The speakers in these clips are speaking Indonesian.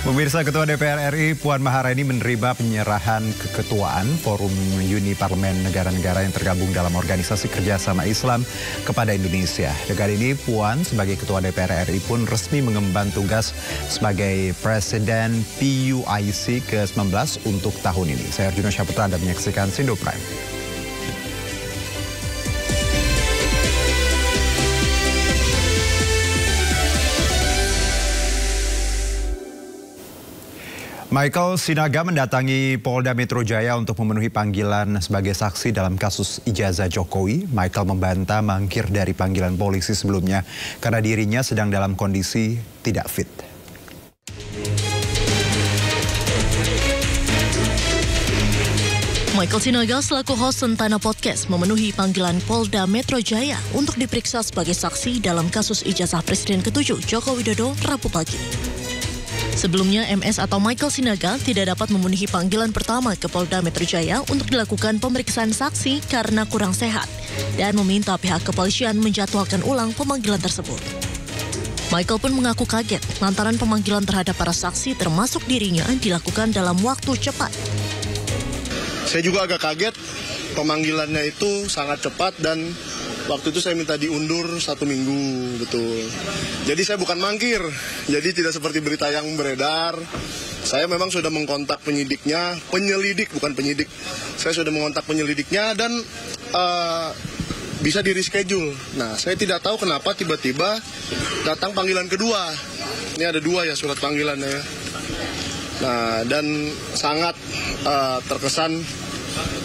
Pemirsa, Ketua DPR RI Puan Maharani menerima penyerahan keketuaan Forum Uni Parlemen Negara-Negara yang tergabung dalam Organisasi Kerjasama Islam kepada Indonesia. Dengan ini, Puan sebagai Ketua DPR RI pun resmi mengemban tugas sebagai Presiden PUIC ke-19 untuk tahun ini. Saya Arjuna Syaputra, Anda menyaksikan Sindo Prime. Michael Sinaga mendatangi Polda Metro Jaya untuk memenuhi panggilan sebagai saksi dalam kasus ijazah Jokowi. Michael membantah mangkir dari panggilan polisi sebelumnya karena dirinya sedang dalam kondisi tidak fit. Michael Sinaga selaku host Sentana Podcast memenuhi panggilan Polda Metro Jaya untuk diperiksa sebagai saksi dalam kasus ijazah Presiden ke-7 Joko Widodo Rabu pagi. Sebelumnya, MS atau Michael Sinaga tidak dapat memenuhi panggilan pertama ke Polda Metro Jaya untuk dilakukan pemeriksaan saksi karena kurang sehat dan meminta pihak kepolisian menjadwalkan ulang pemanggilan tersebut. Michael pun mengaku kaget lantaran pemanggilan terhadap para saksi termasuk dirinya dilakukan dalam waktu cepat. Saya juga agak kaget, pemanggilannya itu sangat cepat dan waktu itu saya minta diundur 1 minggu, betul. Jadi saya bukan mangkir, jadi tidak seperti berita yang beredar. Saya memang sudah mengkontak penyidiknya, penyelidik bukan penyidik. Saya sudah mengontak penyelidiknya dan bisa di-reschedule. Nah, saya tidak tahu kenapa tiba-tiba datang panggilan kedua. Ini ada 2 ya surat panggilannya ya. Nah, dan sangat terkesan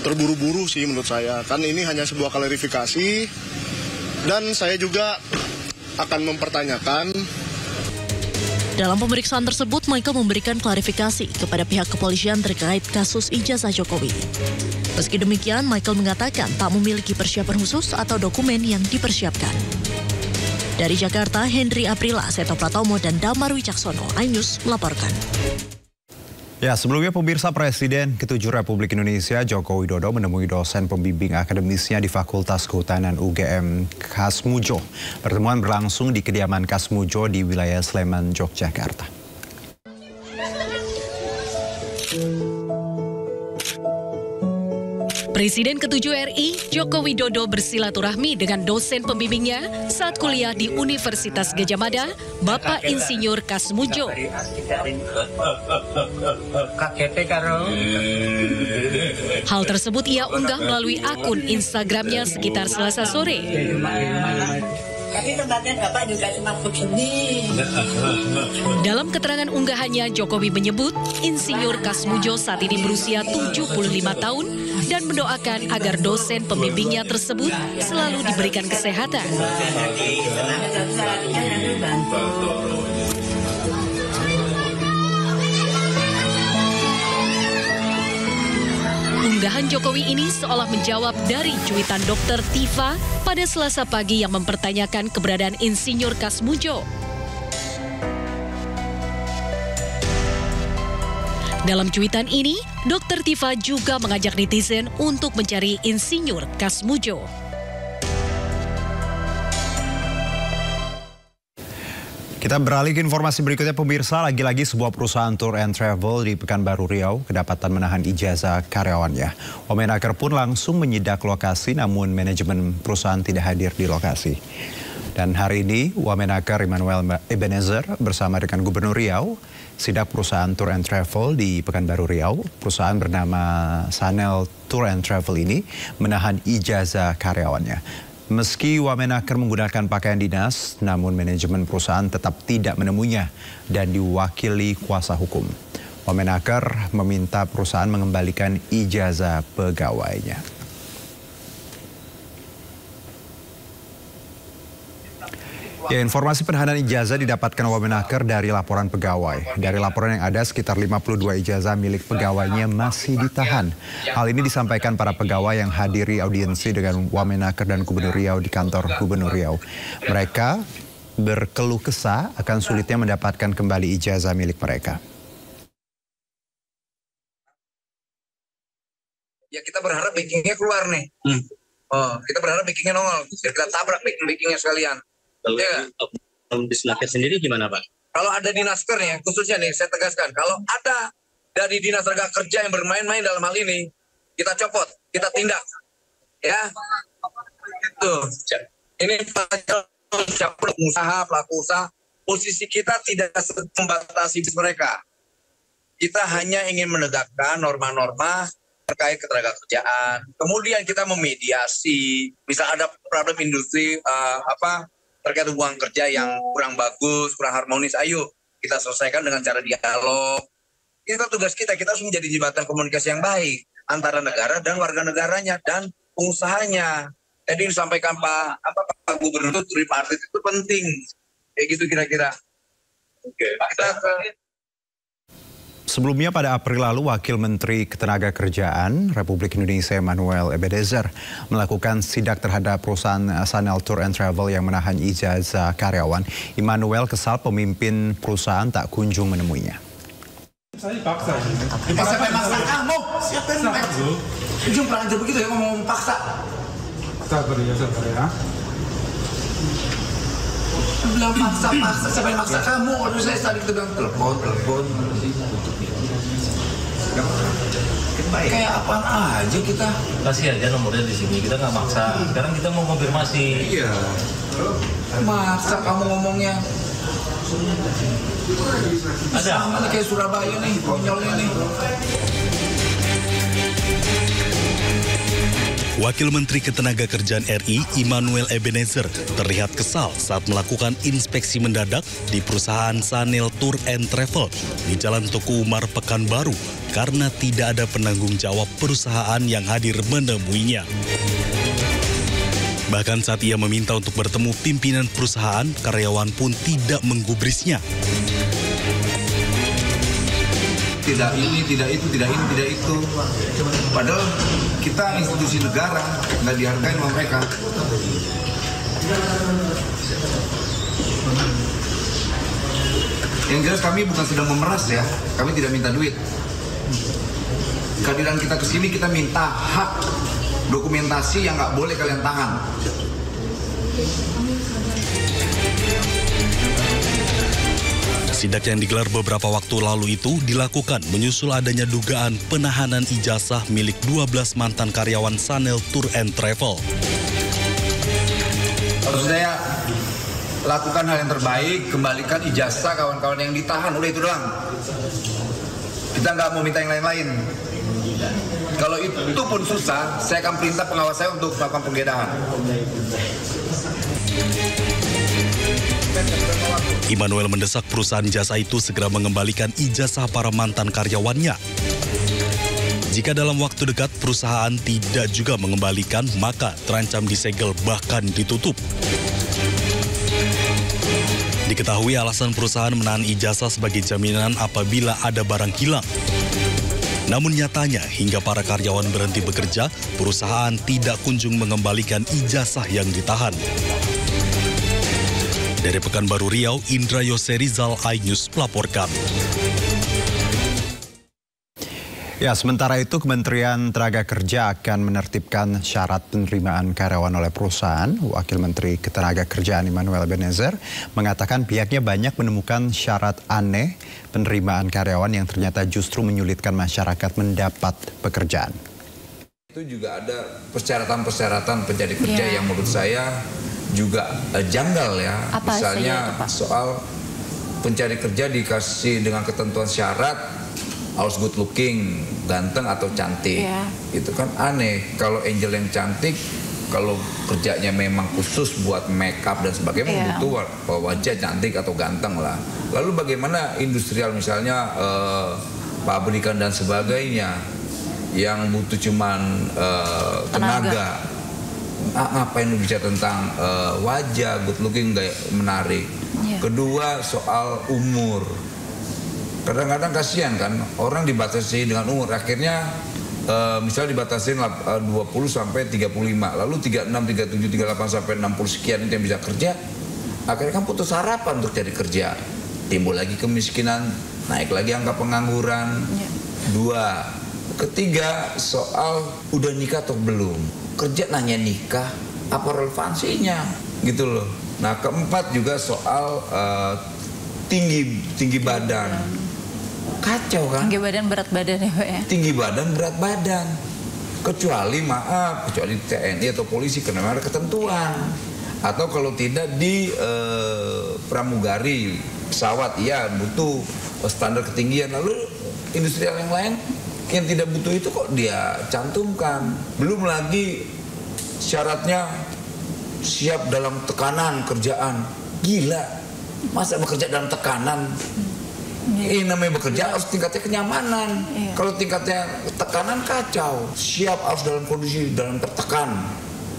terburu-buru sih menurut saya. Kan ini hanya sebuah klarifikasi dan saya juga akan mempertanyakan. Dalam pemeriksaan tersebut, Michael memberikan klarifikasi kepada pihak kepolisian terkait kasus ijazah Jokowi. Meski demikian, Michael mengatakan tak memiliki persiapan khusus atau dokumen yang dipersiapkan. Dari Jakarta, Henry Aprila, Seto Pratomo, dan Damar Wicaksono, iNews melaporkan. Ya, sebelumnya pemirsa, Presiden ke-7 Republik Indonesia Joko Widodo menemui dosen pembimbing akademisnya di Fakultas Kehutanan UGM Kasmujo. Pertemuan berlangsung di kediaman Kasmujo di wilayah Sleman, Yogyakarta. Presiden ke-7 RI Joko Widodo bersilaturahmi dengan dosen pembimbingnya saat kuliah di Universitas Gadjah Mada, Bapak Insinyur Kasmujo. Hal tersebut ia unggah melalui akun Instagramnya sekitar Selasa sore. Tapi tempatnya Bapak juga cuma begini. Dalam keterangan unggahannya, Jokowi menyebut Insinyur Kasmujo saat ini berusia 75 tahun dan mendoakan agar dosen pembimbingnya tersebut selalu diberikan kesehatan. Unggahan Jokowi ini seolah menjawab dari cuitan Dr. Tifa pada Selasa pagi yang mempertanyakan keberadaan Insinyur Kasmujo. Dalam cuitan ini, Dr. Tifa juga mengajak netizen untuk mencari Insinyur Kasmujo. Kita beralih ke informasi berikutnya, pemirsa. Lagi-lagi sebuah perusahaan tour and travel di Pekanbaru Riau kedapatan menahan ijazah karyawannya. Wamenaker pun langsung menyidak lokasi, namun manajemen perusahaan tidak hadir di lokasi. Dan hari ini Wamenaker Immanuel Ebenezer bersama dengan Gubernur Riau sidak perusahaan tour and travel di Pekanbaru Riau. Perusahaan bernama Sanel Tour and Travel ini menahan ijazah karyawannya. Meski Wamenaker menggunakan pakaian dinas, namun manajemen perusahaan tetap tidak menemuinya dan diwakili kuasa hukum. Wamenaker meminta perusahaan mengembalikan ijazah pegawainya. Ya, informasi penahanan ijazah didapatkan Wamenaker dari laporan pegawai. Dari laporan yang ada, sekitar 52 ijazah milik pegawainya masih ditahan. Hal ini disampaikan para pegawai yang hadiri audiensi dengan Wamenaker dan Gubernur Riau di kantor Gubernur Riau. Mereka berkeluh kesah akan sulitnya mendapatkan kembali ijazah milik mereka. Ya, kita berharap backingnya keluar nih. Kita berharap backingnya nongol. Biar kita tabrak backingnya sekalian. Kalau Bisnaker sendiri gimana, Pak? Kalau ada dinas nih, khususnya nih saya tegaskan, kalau ada dari dinas tenaga kerja yang bermain-main dalam hal ini, kita copot, kita tindak, ya. Tuh, ini pelaku usaha, posisi kita tidak membatasi mereka. Kita hanya ingin menegakkan norma-norma terkait ketenaga kerjaan. Kemudian kita memediasi, misal ada problem industri terkait hubungan kerja yang kurang bagus, kurang harmonis, ayo kita selesaikan dengan cara dialog. Itu tugas kita harus menjadi jembatan komunikasi yang baik antara negara dan warga negaranya dan pengusahanya. Jadi disampaikan Pak Gubernur tripartit itu penting, kayak gitu kira-kira. Oke. Sebelumnya pada April lalu, Wakil Menteri Ketenagakerjaan Republik Indonesia Emmanuel Ebenezer melakukan sidak terhadap perusahaan Sanel Tour and Travel yang menahan ijazah karyawan. Emmanuel kesal pemimpin perusahaan tak kunjung menemuinya. Saya dipaksa. Siapa yang maksa kamu? Siapa yang maksa? Ujung pernah aja begitu ya ngomong paksa. Sabar ya. Bilang paksa, siapa yang maksa kamu? Waduh saya tadi kita bilang telepon. Kayak apaan aja kita? Kasih aja nomornya di sini, kita nggak maksa. Sekarang kita mau konfirmasi. Iya. Maksa kamu ngomongnya. Ada. Sama kayak Surabaya nih, konyolnya nih. Wakil Menteri Ketenagakerjaan RI Emmanuel Ebenezer terlihat kesal saat melakukan inspeksi mendadak di perusahaan Sanel Tour and Travel di Jalan Tuku Umar, Pekanbaru karena tidak ada penanggung jawab perusahaan yang hadir menemuinya. Bahkan saat ia meminta untuk bertemu pimpinan perusahaan, karyawan pun tidak menggubrisnya. Tidak ini, tidak itu, tidak ini, tidak itu. Padahal kita institusi negara, nggak dihargai sama mereka. Yang jelas kami bukan sedang memeras ya, kami tidak minta duit. Kehadiran kita ke sini kita minta hak dokumentasi yang nggak boleh kalian tahan. Sidak yang digelar beberapa waktu lalu itu dilakukan menyusul adanya dugaan penahanan ijazah milik 12 mantan karyawan Sanel Tour and Travel. Harus saya lakukan hal yang terbaik, kembalikan ijazah kawan-kawan yang ditahan, udah itu doang. Kita nggak mau minta yang lain-lain. Kalau itu pun susah, saya akan perintah pengawas saya untuk melakukan penggeledahan. Emmanuel mendesak perusahaan jasa itu segera mengembalikan ijazah para mantan karyawannya. Jika dalam waktu dekat perusahaan tidak juga mengembalikan, maka terancam disegel bahkan ditutup. Diketahui alasan perusahaan menahan ijazah sebagai jaminan apabila ada barang hilang. Namun nyatanya hingga para karyawan berhenti bekerja, perusahaan tidak kunjung mengembalikan ijazah yang ditahan. Dari Pekanbaru Riau, Indra Yoserizal, iNews melaporkan. Ya, sementara itu Kementerian Tenaga Kerja akan menertibkan syarat penerimaan karyawan oleh perusahaan. Wakil Menteri Ketenagakerjaan Emmanuel Ebenezer mengatakan pihaknya banyak menemukan syarat aneh penerimaan karyawan yang ternyata justru menyulitkan masyarakat mendapat pekerjaan. Itu juga ada persyaratan-persyaratan pencari kerja yang menurut saya juga janggal ya. Apa misalnya soal pencari kerja dikasih dengan ketentuan syarat harus good looking, ganteng atau cantik. Itu kan aneh. Kalau Angel yang cantik, kalau kerjanya memang khusus buat make up dan sebagainya, butuh wajah cantik atau ganteng lah. Lalu bagaimana industrial misalnya pabrikan dan sebagainya yang butuh cuman tenaga. Ngapain lu bicara tentang wajah, good looking, gak menarik. Kedua soal umur. Kadang-kadang kasihan kan, orang dibatasi dengan umur. Akhirnya misalnya dibatasi 20 sampai 35, lalu 36, 37, 38 sampai 60 sekian itu yang bisa kerja. Akhirnya kan putus harapan untuk cari kerja. Timbul lagi kemiskinan, naik lagi angka pengangguran. Dua. Ketiga soal udah nikah atau belum. Kerja nanya nikah, apa relevansinya gitu loh. Nah keempat juga soal tinggi badan. Kacau kan? Tinggi badan berat badan ya Pak ya? Tinggi badan berat badan. Kecuali TNI atau polisi karena ada ketentuan. Atau kalau tidak di pramugari pesawat, ya butuh standar ketinggian. Lalu industri yang lain yang tidak butuh itu kok dia cantumkan. Belum lagi syaratnya siap dalam tekanan kerjaan. Gila, masa bekerja dalam tekanan? Ini namanya bekerja harus tingkatnya kenyamanan. Kalau tingkatnya tekanan kacau. Siap harus dalam kondisi dalam tertekan.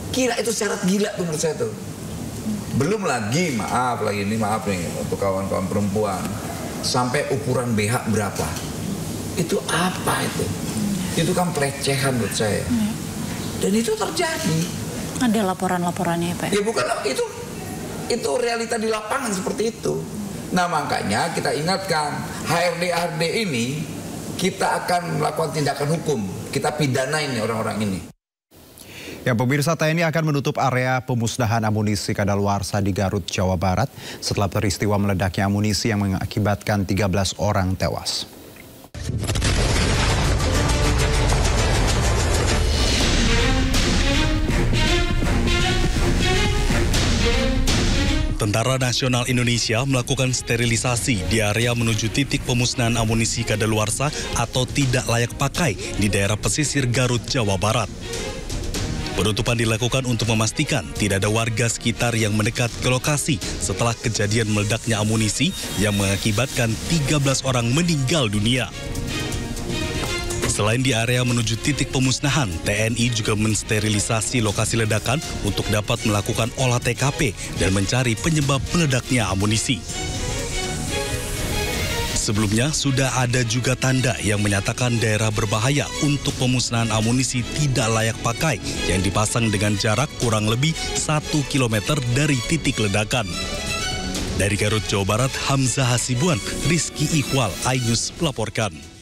Gila, itu syarat gila tuh menurut saya tuh. Belum lagi, maaf nih untuk kawan-kawan perempuan, sampai ukuran BH berapa? Itu apa itu? Itu kan pelecehan menurut saya. Dan itu terjadi. Ada laporan-laporannya Pak? Ya bukan, itu realita di lapangan seperti itu. Nah makanya kita ingatkan, HRD ini kita akan melakukan tindakan hukum. Kita pidanain orang-orang ini. Ya, pemirsa, TNI akan menutup area pemusnahan amunisi kadaluarsa di Garut, Jawa Barat setelah peristiwa meledaknya amunisi yang mengakibatkan 13 orang tewas. Tentara Nasional Indonesia melakukan sterilisasi di area menuju titik pemusnahan amunisi kadaluarsa atau tidak layak pakai di daerah pesisir Garut, Jawa Barat. Penutupan dilakukan untuk memastikan tidak ada warga sekitar yang mendekat ke lokasi setelah kejadian meledaknya amunisi yang mengakibatkan 13 orang meninggal dunia. Selain di area menuju titik pemusnahan, TNI juga mensterilisasi lokasi ledakan untuk dapat melakukan olah TKP dan mencari penyebab meledaknya amunisi. Sebelumnya, sudah ada juga tanda yang menyatakan daerah berbahaya untuk pemusnahan amunisi tidak layak pakai yang dipasang dengan jarak kurang lebih 1 km dari titik ledakan. Dari Garut, Jawa Barat, Hamzah Hasibuan, Rizky Iqbal, iNews melaporkan.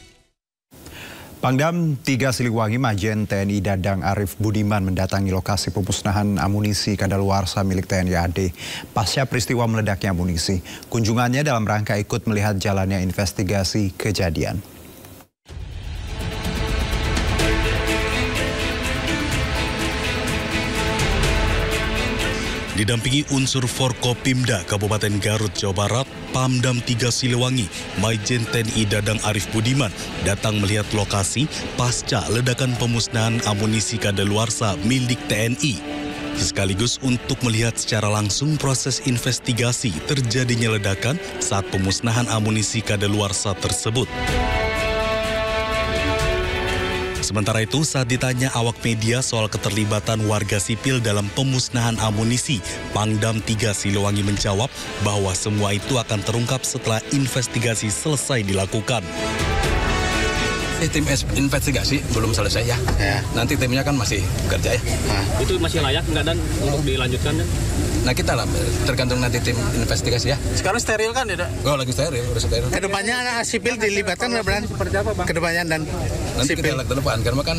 Pangdam 3 Siliwangi Majen TNI Dadang Arif Budiman mendatangi lokasi pemusnahan amunisi kadaluarsa milik TNI AD pasca peristiwa meledaknya amunisi. Kunjungannya dalam rangka ikut melihat jalannya investigasi kejadian. Didampingi unsur Forkopimda Kabupaten Garut, Jawa Barat, Pamdam 3 Siliwangi, Majen TNI Dadang Arif Budiman datang melihat lokasi pasca ledakan pemusnahan amunisi kadaluarsa milik TNI. Sekaligus untuk melihat secara langsung proses investigasi terjadinya ledakan saat pemusnahan amunisi kadaluarsa tersebut. Sementara itu, saat ditanya awak media soal keterlibatan warga sipil dalam pemusnahan amunisi, Pangdam 3 Siliwangi menjawab bahwa semua itu akan terungkap setelah investigasi selesai dilakukan. Tim investigasi belum selesai ya. Nanti timnya kan masih bekerja ya. Itu masih layak nggak dan untuk dilanjutkan? Nah kita lah, tergantung nanti tim investigasi ya. Sekarang steril kan ya? Oh lagi steril, udah steril. Kedepannya sipil dilibatkan nggak berani? Seperti apa Bang? Kedepannya dan nanti sipil. Kita lihat ke depan, karena kan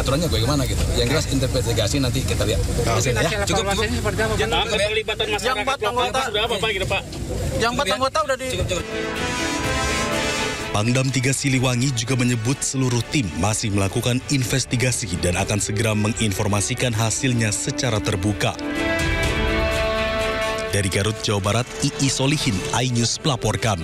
aturannya bagaimana gitu. Yang jelas investigasi nanti kita lihat. Ya, cukup. Seperti apa Bang? Keterlibatan masyarakat lokal sudah apa Pak gitu Pak? Yang 4 anggota udah di... Pangdam 3 Siliwangi juga menyebut seluruh tim masih melakukan investigasi dan akan segera menginformasikan hasilnya secara terbuka. Dari Garut, Jawa Barat, II Solihin, iNews melaporkan.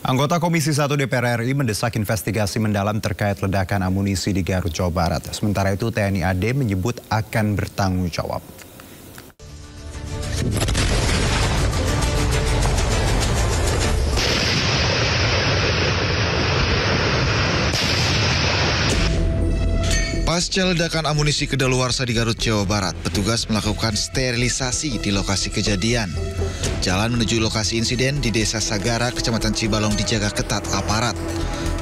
Anggota Komisi 1 DPR RI mendesak investigasi mendalam terkait ledakan amunisi di Garut, Jawa Barat. Sementara itu TNI AD menyebut akan bertanggung jawab. Pasca ledakan amunisi kadaluarsa di Garut, Jawa Barat, petugas melakukan sterilisasi di lokasi kejadian. Jalan menuju lokasi insiden di Desa Sagara, Kecamatan Cibalong dijaga ketat aparat.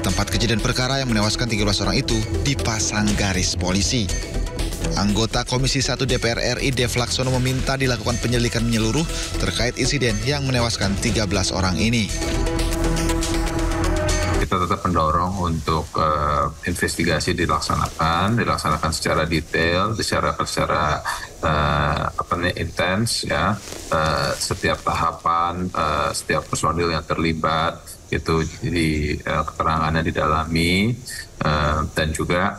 Tempat kejadian perkara yang menewaskan 13 orang itu dipasang garis polisi. Anggota Komisi 1 DPR RI Dev Laksono meminta dilakukan penyelidikan menyeluruh terkait insiden yang menewaskan 13 orang ini. kita tetap mendorong untuk investigasi dilaksanakan secara detail, secara intens ya. Setiap tahapan, setiap personil yang terlibat itu keterangannya didalami dan juga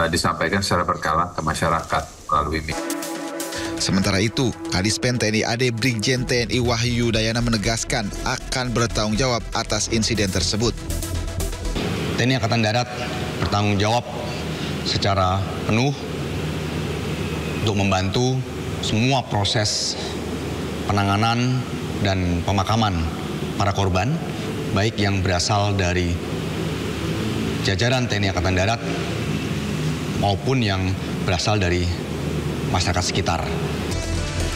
disampaikan secara berkala ke masyarakat melalui media. Sementara itu, Kadispen TNI AD Brigjen TNI Wahyu Yudayana menegaskan akan bertanggung jawab atas insiden tersebut. TNI Angkatan Darat bertanggung jawab secara penuh untuk membantu semua proses penanganan dan pemakaman para korban, baik yang berasal dari jajaran TNI Angkatan Darat maupun yang berasal dari masyarakat sekitar.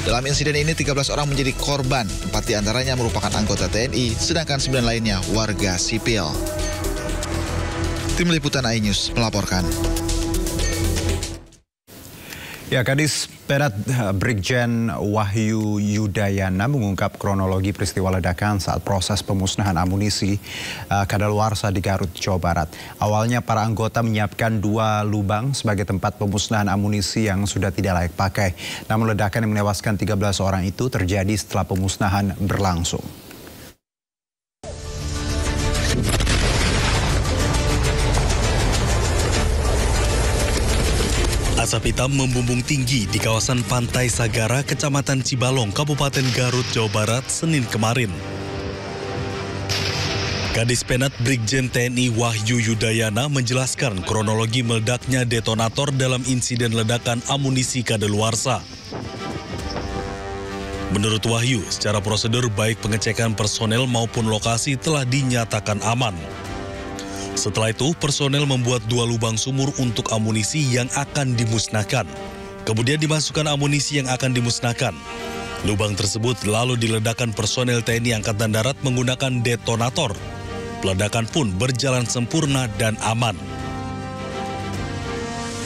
Dalam insiden ini 13 orang menjadi korban, 4 diantaranya merupakan anggota TNI, sedangkan 9 lainnya warga sipil. Tim Liputan iNews melaporkan. Ya, Kadis Penat Brigjen Wahyu Yudayana mengungkap kronologi peristiwa ledakan saat proses pemusnahan amunisi kadaluarsa di Garut, Jawa Barat. Awalnya para anggota menyiapkan 2 lubang sebagai tempat pemusnahan amunisi yang sudah tidak layak pakai. Namun ledakan yang menewaskan 13 orang itu terjadi setelah pemusnahan berlangsung. Asap hitam membumbung tinggi di kawasan Pantai Sagara, Kecamatan Cibalong, Kabupaten Garut, Jawa Barat, Senin kemarin. Kadis Penat Brigjen TNI Wahyu Yudayana menjelaskan kronologi meledaknya detonator dalam insiden ledakan amunisi kadaluarsa. Menurut Wahyu, secara prosedur baik pengecekan personel maupun lokasi telah dinyatakan aman. Setelah itu, personel membuat 2 lubang sumur untuk amunisi yang akan dimusnahkan. Kemudian dimasukkan amunisi yang akan dimusnahkan. Lubang tersebut lalu diledakkan personel TNI Angkatan Darat menggunakan detonator. Peledakan pun berjalan sempurna dan aman.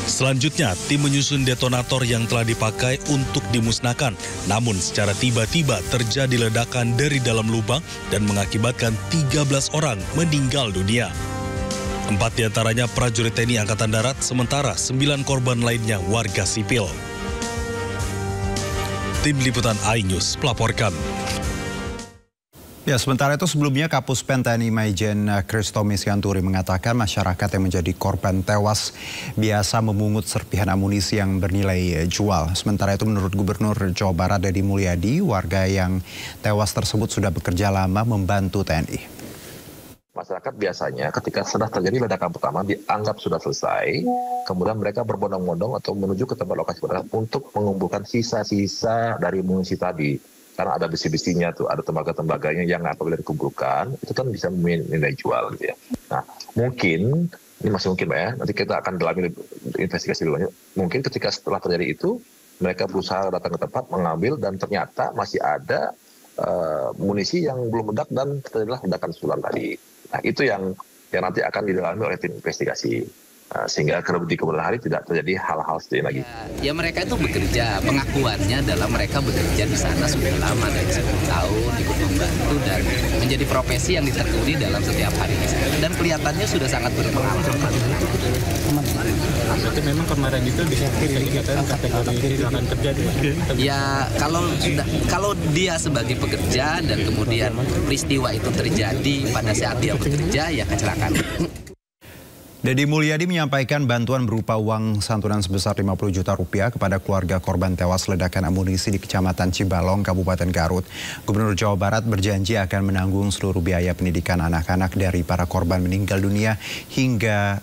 Selanjutnya, tim menyusun detonator yang telah dipakai untuk dimusnahkan. Namun secara tiba-tiba terjadi ledakan dari dalam lubang dan mengakibatkan 13 orang meninggal dunia. 4 diantaranya prajurit TNI Angkatan Darat, sementara 9 korban lainnya warga sipil. Tim Liputan iNews melaporkan. Ya, sementara itu sebelumnya Kapuspen TNI Maijen Kristomis Yanturi mengatakan masyarakat yang menjadi korban tewas biasa memungut serpihan amunisi yang bernilai jual. Sementara itu menurut Gubernur Jawa Barat Deddy Mulyadi, warga yang tewas tersebut sudah bekerja lama membantu TNI. Masyarakat biasanya ketika sudah terjadi ledakan pertama dianggap sudah selesai, kemudian mereka berbondong-bondong atau menuju ke tempat lokasi ledakan untuk mengumpulkan sisa-sisa dari amunisi tadi. Karena ada besi-besinya tuh, ada tembaga-tembaganya yang apabila dikumpulkan, itu kan bisa nilai jual gitu ya. Nah, mungkin, ini masih mungkin Mbak ya, nanti kita akan dalami investigasi lebih lanjut. Mungkin ketika setelah terjadi itu, mereka berusaha datang ke tempat, mengambil, dan ternyata masih ada munisi yang belum meledak dan terjadilah ledakan susulan tadi. Nah, itu yang nanti akan didalami oleh tim investigasi. Sehingga di kemudian hari tidak terjadi hal-hal seperti ini lagi. Ya mereka itu bekerja, pengakuannya adalah mereka bekerja di sana sudah lama, dari 10 tahun, ikut membantu dan menjadi profesi yang ditekuni dalam setiap hari di sana. Dan kelihatannya sudah sangat berpengalaman. Berarti memang kemarin itu bisa dikatakan kategori silakan kerja. Ya kalau dia sebagai pekerja dan kemudian peristiwa itu terjadi pada saat dia bekerja, ya kecelakaan. Deddy Mulyadi menyampaikan bantuan berupa uang santunan sebesar 50 juta rupiah kepada keluarga korban tewas ledakan amunisi di Kecamatan Cibalong, Kabupaten Garut. Gubernur Jawa Barat berjanji akan menanggung seluruh biaya pendidikan anak-anak dari para korban meninggal dunia hingga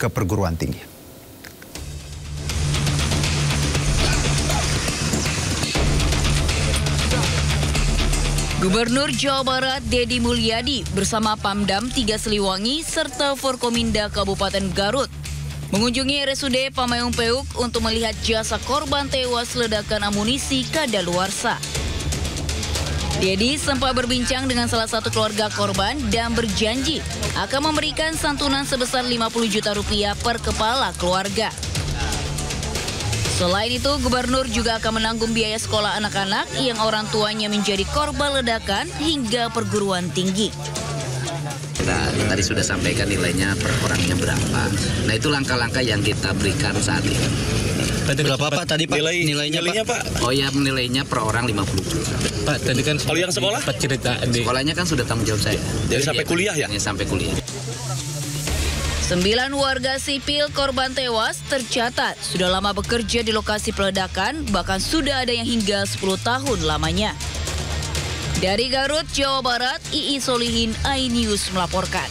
ke perguruan tinggi. Gubernur Jawa Barat Deddy Mulyadi bersama Pamdam 3 Siliwangi serta Forkominda Kabupaten Garut mengunjungi RSUD Pamaung Peuk untuk melihat jasa korban tewas ledakan amunisi kadaluarsa. Deddy sempat berbincang dengan salah satu keluarga korban dan berjanji akan memberikan santunan sebesar 50 juta rupiah per kepala keluarga. Selain itu, Gubernur juga akan menanggung biaya sekolah anak-anak yang orang tuanya menjadi korban ledakan hingga perguruan tinggi. kita tadi sudah sampaikan nilainya per orangnya berapa. Nah itu langkah-langkah yang kita berikan saat ini. Berapa Pak tadi Pak? Nilainya Pak? Oh ya, nilainya per orang 50 juta. Pak, tadi kan kalau yang sekolah? Cerita sekolahnya kan sudah tanggung jawab saya. Jadi sampai kuliah ya? Sampai kuliah. 9 warga sipil korban tewas tercatat sudah lama bekerja di lokasi peledakan, bahkan sudah ada yang hingga 10 tahun lamanya. Dari Garut, Jawa Barat, Ii Solihin, iNews melaporkan.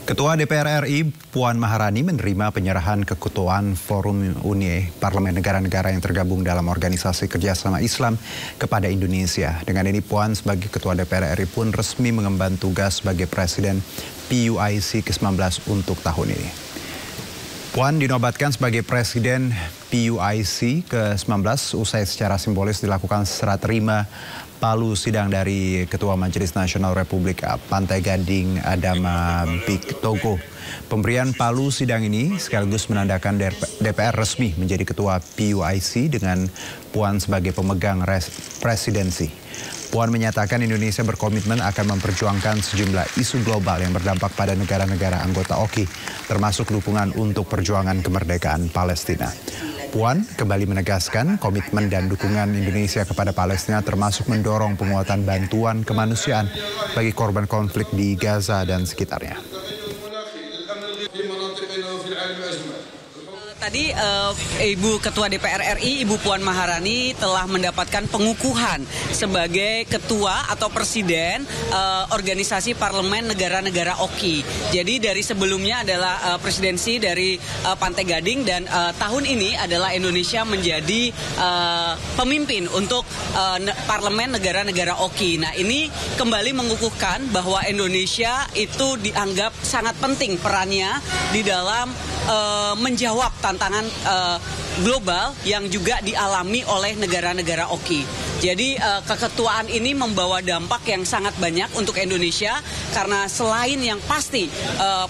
Ketua DPR RI Puan Maharani menerima penyerahan keketuaan Forum Unie Parlemen Negara-Negara yang tergabung dalam Organisasi Kerjasama Islam kepada Indonesia. Dengan ini Puan sebagai Ketua DPR RI pun resmi mengemban tugas sebagai Presiden PUIC ke-19 untuk tahun ini. Puan dinobatkan sebagai Presiden PUIC ke-19 usai secara simbolis dilakukan serah terima palu sidang dari Ketua Majelis Nasional Republik Pantai Gading Adama Bigtogo. Pemberian palu sidang ini sekaligus menandakan DPR resmi menjadi Ketua PUIC dengan Puan sebagai pemegang presidensi. Puan menyatakan Indonesia berkomitmen akan memperjuangkan sejumlah isu global yang berdampak pada negara-negara anggota OKI, termasuk dukungan untuk perjuangan kemerdekaan Palestina. Puan kembali menegaskan komitmen dan dukungan Indonesia kepada Palestina termasuk mendorong penguatan bantuan kemanusiaan bagi korban konflik di Gaza dan sekitarnya. Tadi Ibu Ketua DPR RI, Ibu Puan Maharani telah mendapatkan pengukuhan sebagai Ketua atau Presiden Organisasi Parlemen Negara-Negara OKI. Jadi dari sebelumnya adalah presidensi dari Pantai Gading dan tahun ini adalah Indonesia menjadi pemimpin untuk Parlemen Negara-Negara OKI. Nah ini kembali mengukuhkan bahwa Indonesia itu dianggap sangat penting perannya di dalam menjawab tantangan global yang juga dialami oleh negara-negara OKI. Jadi keketuaan ini membawa dampak yang sangat banyak untuk Indonesia karena selain yang pasti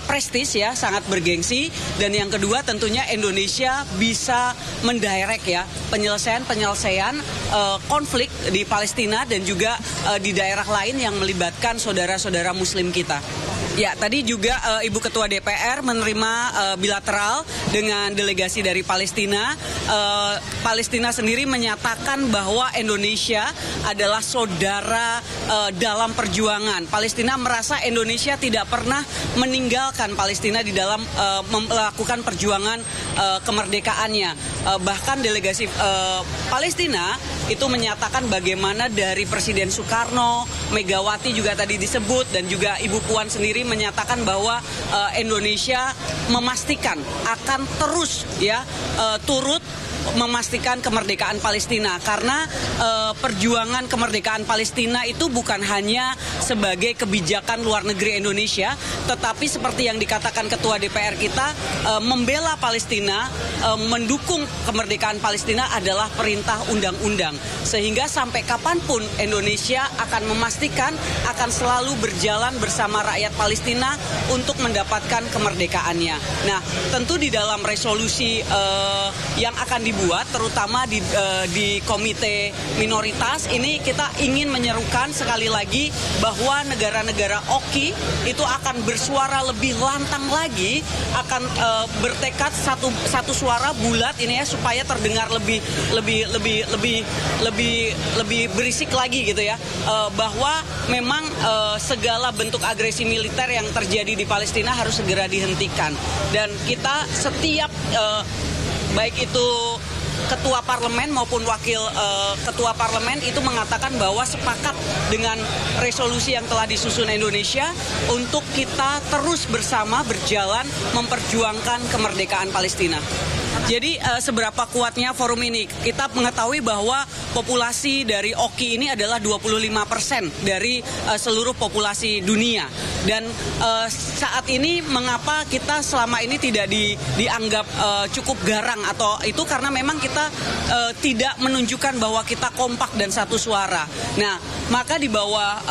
prestis ya, sangat bergengsi, dan yang kedua tentunya Indonesia bisa mendirect ya penyelesaian konflik di Palestina dan juga di daerah lain yang melibatkan saudara-saudara Muslim kita. Ya, tadi juga Ibu Ketua DPR menerima bilateral dengan delegasi dari Palestina. Palestina sendiri menyatakan bahwa Indonesia adalah saudara dalam perjuangan. Palestina merasa Indonesia tidak pernah meninggalkan Palestina di dalam melakukan perjuangan kemerdekaannya. Bahkan delegasi Palestina itu menyatakan bagaimana dari Presiden Soekarno, Megawati juga tadi disebut, dan juga Ibu Puan sendiri menyatakan bahwa Indonesia memastikan akan terus ya turut memastikan kemerdekaan Palestina karena perjuangan kemerdekaan Palestina itu bukan hanya sebagai kebijakan luar negeri Indonesia, tetapi seperti yang dikatakan Ketua DPR kita, membela Palestina, mendukung kemerdekaan Palestina adalah perintah undang-undang, sehingga sampai kapanpun Indonesia akan memastikan akan selalu berjalan bersama rakyat Palestina untuk mendapatkan kemerdekaannya. Nah, tentu di dalam resolusi yang akan dibuat, terutama di komite minoritas ini, kita ingin menyerukan sekali lagi bahwa negara-negara OKI itu akan bersuara lebih lantang lagi, akan bertekad satu suara bulat ini ya, supaya terdengar lebih berisik lagi gitu ya, bahwa memang segala bentuk agresi militer yang terjadi di Palestina harus segera dihentikan, dan kita setiap baik itu ketua parlemen maupun wakil ketua parlemen itu mengatakan bahwa sepakat dengan resolusi yang telah disusun Indonesia untuk kita terus bersama berjalan memperjuangkan kemerdekaan Palestina. Jadi seberapa kuatnya forum ini? Kita mengetahui bahwa populasi dari OKI ini adalah 25% dari seluruh populasi dunia. Dan saat ini mengapa kita selama ini tidak dianggap cukup garang atau itu karena memang kita tidak menunjukkan bahwa kita kompak dan satu suara. Nah, maka di bawah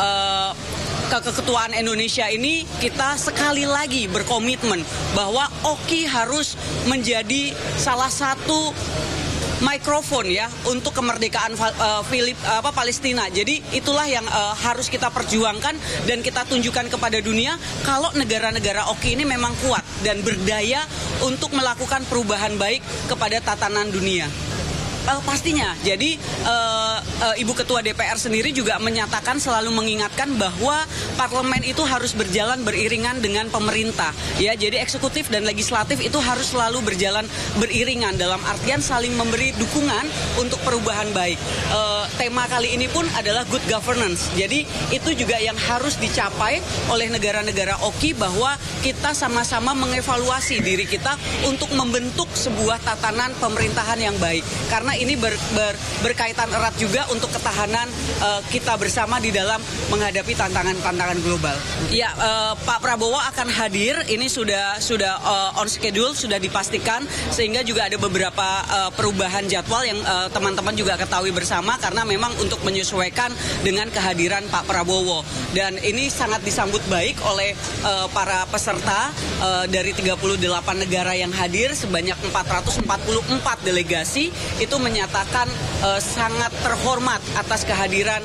keketuaan Indonesia ini kita sekali lagi berkomitmen bahwa OKI harus menjadi salah satu mikrofon ya untuk kemerdekaan Palestina. Jadi itulah yang harus kita perjuangkan dan kita tunjukkan kepada dunia kalau negara-negara oki ini memang kuat dan berdaya untuk melakukan perubahan baik kepada tatanan dunia. Pastinya. Jadi Ibu Ketua DPR sendiri juga menyatakan, selalu mengingatkan bahwa parlemen itu harus berjalan beriringan dengan pemerintah. Ya, jadi eksekutif dan legislatif itu harus selalu berjalan beriringan dalam artian saling memberi dukungan untuk perubahan baik. Tema kali ini pun adalah good governance. Jadi itu juga yang harus dicapai oleh negara-negara oki, bahwa kita sama-sama mengevaluasi diri kita untuk membentuk sebuah tatanan pemerintahan yang baik. Karena ini berkaitan erat juga untuk ketahanan kita bersama di dalam menghadapi tantangan-tantangan global. Ya, Pak Prabowo akan hadir. Ini sudah on schedule, sudah dipastikan, sehingga juga ada beberapa perubahan jadwal yang teman-teman juga ketahui bersama, karena memang untuk menyesuaikan dengan kehadiran Pak Prabowo. Dan ini sangat disambut baik oleh para peserta dari 38 negara yang hadir, sebanyak 444 delegasi. Itu menyatakan sangat terhormat atas kehadiran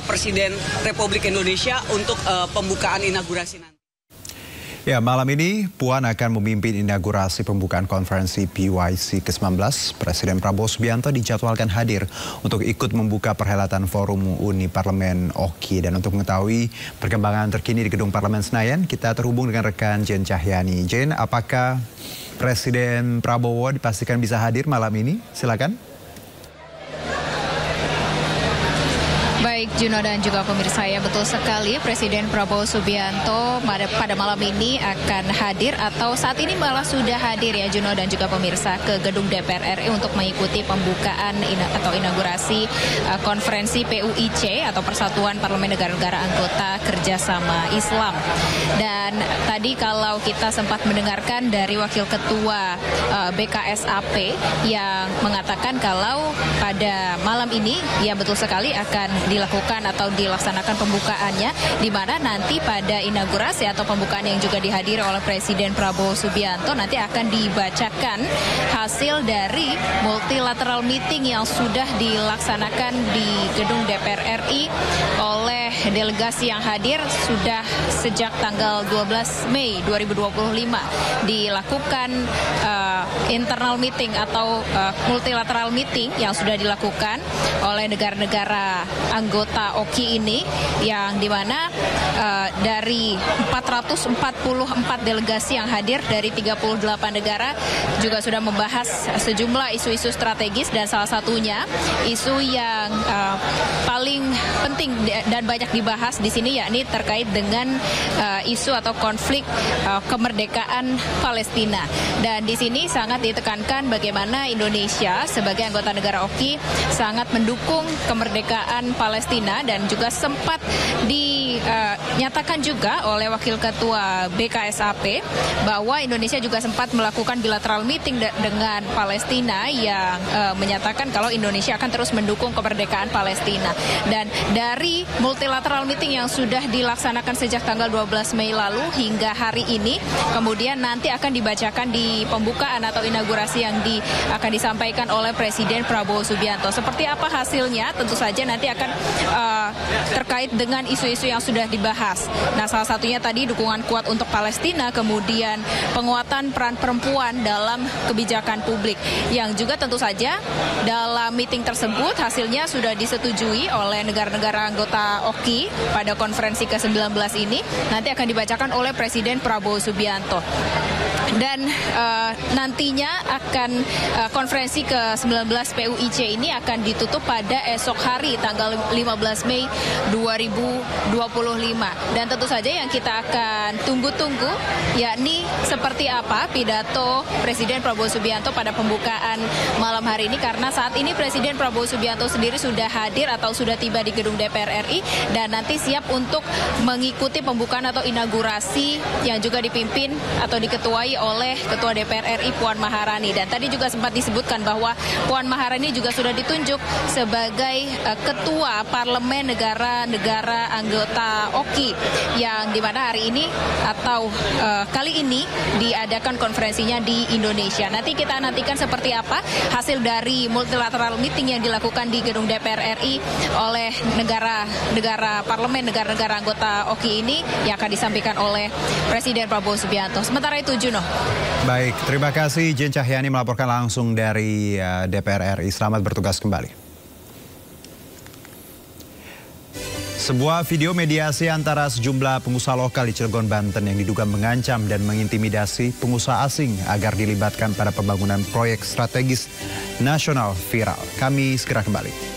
Presiden Republik Indonesia untuk pembukaan inaugurasi nanti. Ya, malam ini Puan akan memimpin inaugurasi pembukaan konferensi PYC ke-19. Presiden Prabowo Subianto dijadwalkan hadir untuk ikut membuka perhelatan Forum Uni Parlemen Oki. Dan untuk mengetahui perkembangan terkini di Gedung Parlemen Senayan, kita terhubung dengan rekan Jen Cahyani. Jen, apakah Presiden Prabowo dipastikan bisa hadir malam ini? Silakan. Baik, Juno dan juga pemirsa, ya betul sekali Presiden Prabowo Subianto pada malam ini akan hadir, atau saat ini malah sudah hadir ya Juno dan juga pemirsa, ke gedung DPR RI untuk mengikuti pembukaan atau inaugurasi konferensi PUIC atau Persatuan Parlemen Negara-Negara Anggota Kerjasama Islam. Dan tadi kalau kita sempat mendengarkan dari Wakil Ketua BKSAP yang mengatakan kalau pada malam ini ya betul sekali akan dilakukan atau dilaksanakan pembukaannya, di mana nanti pada inaugurasi atau pembukaan yang juga dihadiri oleh Presiden Prabowo Subianto nanti akan dibacakan hasil dari multilateral meeting yang sudah dilaksanakan di gedung DPR RI oleh delegasi yang hadir sudah sejak tanggal 12 Mei 2025 dilakukan internal meeting atau multilateral meeting yang sudah dilakukan oleh negara-negara anggota OKI ini, yang dimana dari 444 delegasi yang hadir dari 38 negara juga sudah membahas sejumlah isu-isu strategis, dan salah satunya isu yang paling penting dan banyak dibahas di sini yakni terkait dengan isu atau konflik kemerdekaan Palestina. Dan di sini sangat ditekankan bagaimana Indonesia sebagai anggota negara OKI sangat mendukung kemerdekaan Palestina, dan juga sempat dinyatakan juga oleh Wakil Ketua BKSAP bahwa Indonesia juga sempat melakukan bilateral meeting dengan Palestina yang menyatakan kalau Indonesia akan terus mendukung kemerdekaan Palestina. Dan dari multilateral meeting yang sudah dilaksanakan sejak tanggal 12 Mei lalu hingga hari ini, kemudian nanti akan dibacakan di pembukaan atau inaugurasi yang akan disampaikan oleh Presiden Prabowo Subianto. Seperti apa hasilnya? Tentu saja nanti akan terkait dengan isu-isu yang sudah dibahas. Nah, salah satunya tadi dukungan kuat untuk Palestina, kemudian penguatan peran perempuan dalam kebijakan publik, yang juga tentu saja dalam meeting tersebut hasilnya sudah disetujui oleh negara-negara anggota OKI pada konferensi ke-19 ini, nanti akan dibacakan oleh Presiden Prabowo Subianto. Dan nantinya akan konferensi ke-19 PUIC ini akan ditutup pada esok hari tanggal 15 Mei 2025. Dan tentu saja yang kita akan tunggu-tunggu yakni seperti apa pidato Presiden Prabowo Subianto pada pembukaan malam hari ini, karena saat ini Presiden Prabowo Subianto sendiri sudah hadir atau sudah tiba di gedung DPR RI dan nanti siap untuk mengikuti pembukaan atau inaugurasi yang juga dipimpin atau diketuai oleh Ketua DPR RI Puan Maharani. Dan tadi juga sempat disebutkan bahwa Puan Maharani juga sudah ditunjuk sebagai Ketua Parlemen Negara-Negara Anggota anggota OKI yang dimana hari ini atau kali ini diadakan konferensinya di Indonesia. Nanti kita nantikan seperti apa hasil dari multilateral meeting yang dilakukan di gedung DPR RI oleh negara anggota OKI ini yang akan disampaikan oleh Presiden Prabowo Subianto. Sementara itu, Juno. Baik, terima kasih Jen Cahyani melaporkan langsung dari DPR RI. Selamat bertugas kembali. Sebuah video mediasi antara sejumlah pengusaha lokal di Cilegon, Banten yang diduga mengancam dan mengintimidasi pengusaha asing agar dilibatkan pada pembangunan proyek strategis nasional viral. Kami segera kembali.